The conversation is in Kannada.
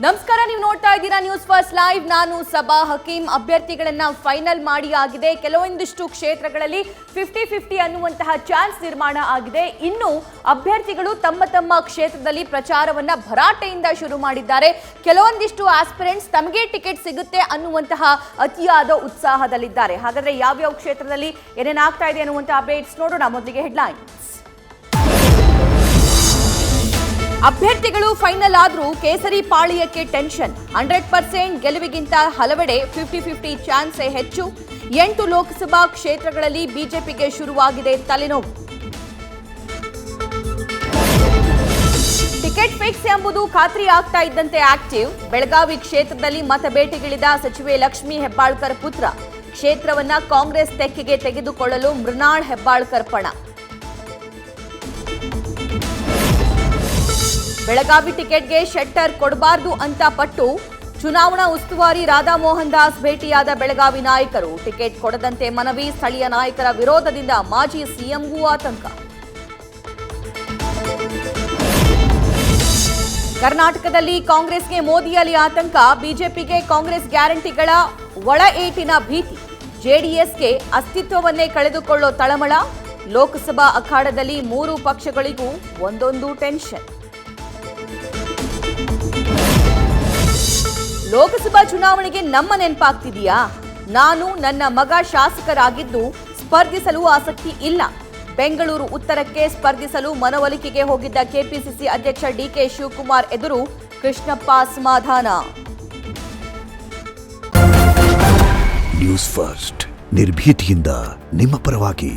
ನಮಸ್ಕಾರ, ನೀವು ನೋಡ್ತಾ ಇದ್ದೀರಾ ನ್ಯೂಸ್ ಫಸ್ಟ್ ಲೈವ್. ನಾನು ಸಬಾ ಹಕೀಂ. ಅಭ್ಯರ್ಥಿಗಳನ್ನ ಫೈನಲ್ ಮಾಡಿ ಆಗಿದೆ. ಕೆಲವೊಂದಿಷ್ಟು ಕ್ಷೇತ್ರಗಳಲ್ಲಿ 50-50 ಅನ್ನುವಂತಹ ಚಾನ್ಸ್ ನಿರ್ಮಾಣ ಆಗಿದೆ. ಇನ್ನು ಅಭ್ಯರ್ಥಿಗಳು ತಮ್ಮ ತಮ್ಮ ಕ್ಷೇತ್ರದಲ್ಲಿ ಪ್ರಚಾರವನ್ನ ಭರಾಟೆಯಿಂದ ಶುರು ಮಾಡಿದ್ದಾರೆ. ಕೆಲವೊಂದಿಷ್ಟು ಆಸ್ಪಿರೆಂಟ್ಸ್ ತಮಗೆ ಟಿಕೆಟ್ ಸಿಗುತ್ತೆ ಅನ್ನುವಂತಹ ಅತಿಯಾದ ಉತ್ಸಾಹದಲ್ಲಿದ್ದಾರೆ. ಹಾಗಾದ್ರೆ ಯಾವ್ಯಾವ ಕ್ಷೇತ್ರದಲ್ಲಿ ಏನೇನಾಗ್ತಾ ಇದೆ ಅನ್ನುವಂತಹ ಅಪ್ಡೇಟ್ಸ್ ನೋಡೋಣ. ಮೊದಲಿಗೆ ಹೆಡ್ಲೈನ್ಸ್. ಅಭ್ಯರ್ಥಿಗಳು ಫೈನಲ್ ಆದ್ರೂ ಕೇಸರಿ ಪಾಳಿಯಕ್ಕೆ ಟೆನ್ಷನ್. 100% ಗೆಲುವಿಗಿಂತ ಹಲವೆಡೆ 50-50 ಚಾನ್ಸೇ ಹೆಚ್ಚು. 8 ಲೋಕಸಭಾ ಕ್ಷೇತ್ರಗಳಲ್ಲಿ ಬಿಜೆಪಿಗೆ ಶುರುವಾಗಿದೆ ತಲೆನೋವು. ಟಿಕೆಟ್ ಫಿಕ್ಸ್ ಎಂಬುದು ಖಾತ್ರಿ ಆಗ್ತಾ ಇದ್ದಂತೆ ಆಕ್ಟಿವ್. ಬೆಳಗಾವಿ ಕ್ಷೇತ್ರದಲ್ಲಿ ಮತಬೇಟೆಗಿಳಿದ ಸಚಿವೆ ಲಕ್ಷ್ಮೀ ಹೆಬ್ಬಾಳ್ಕರ್ ಪುತ್ರ. ಕ್ಷೇತ್ರವನ್ನ ಕಾಂಗ್ರೆಸ್ ತೆಕ್ಕೆಗೆ ತೆಗೆದುಕೊಳ್ಳಲು ಮೃಣಾಲ್ ಹೆಬ್ಬಾಳ್ಕರ್ ಪಣ. ಬೆಳಗಾವಿ ಟಿಕೆಟ್ಗೆ ಶೆಟ್ಟರ್ ಕೊಡಬಾರದು ಅಂತ ಪಟ್ಟು ಚುನಾವಣಾ ಉಸ್ತುವಾರಿ ರಾಧಾ ಮೋಹನ್ ದಾಸ್ ಭೇಟಿಯಾದ ಬೆಳಗಾವಿ ನಾಯಕರು. ಟಿಕೆಟ್ ಕೊಡದಂತೆ ಮನವಿ. ಸ್ಥಳೀಯ ನಾಯಕರ ವಿರೋಧದಿಂದ ಮಾಜಿ ಸಿಎಂಗೂ ಆತಂಕ. ಕರ್ನಾಟಕದಲ್ಲಿ ಕಾಂಗ್ರೆಸ್ಗೆ ಮೋದಿಯಲ್ಲಿ ಆತಂಕ. ಬಿಜೆಪಿಗೆ ಕಾಂಗ್ರೆಸ್ ಗ್ಯಾರಂಟಿಗಳ ಒಳ ಏಟಿನ ಭೀತಿ. ಜೆಡಿಎಸ್ಗೆ ಅಸ್ತಿತ್ವವನ್ನೇ ಕಳೆದುಕೊಳ್ಳೋ ತಳಮಳ. ಲೋಕಸಭಾ ಅಖಾಡದಲ್ಲಿ 3 ಪಕ್ಷಗಳಿಗೂ ಒಂದೊಂದು ಟೆನ್ಷನ್. ಲೋಕಸಭಾ ಚುನಾವಣೆಗೆ ನಮ್ಮ ನೆನಪಾಗ್ತಿದೆಯಾ? ನಾನು ನನ್ನ ಮಗ ಶಾಸಕರಾಗಿದ್ದು ಸ್ಪರ್ಧಿಸಲು ಆಸಕ್ತಿ ಇಲ್ಲ. ಬೆಂಗಳೂರು ಉತ್ತರಕ್ಕೆ ಸ್ಪರ್ಧಿಸಲು ಮನವೊಲಿಕೆಗೆ ಹೋಗಿದ್ದ ಕೆಪಿಸಿಸಿ ಅಧ್ಯಕ್ಷ ಡಿಕೆ ಶಿವಕುಮಾರ್ ಎದುರು ಕೃಷ್ಣಪ್ಪ ಅಸಮಾಧಾನ. ನ್ಯೂಸ್ ಫಸ್ಟ್ ನಿರ್ಭೀತಿಯಿಂದ ನಿಮ್ಮ ಪರವಾಗಿ.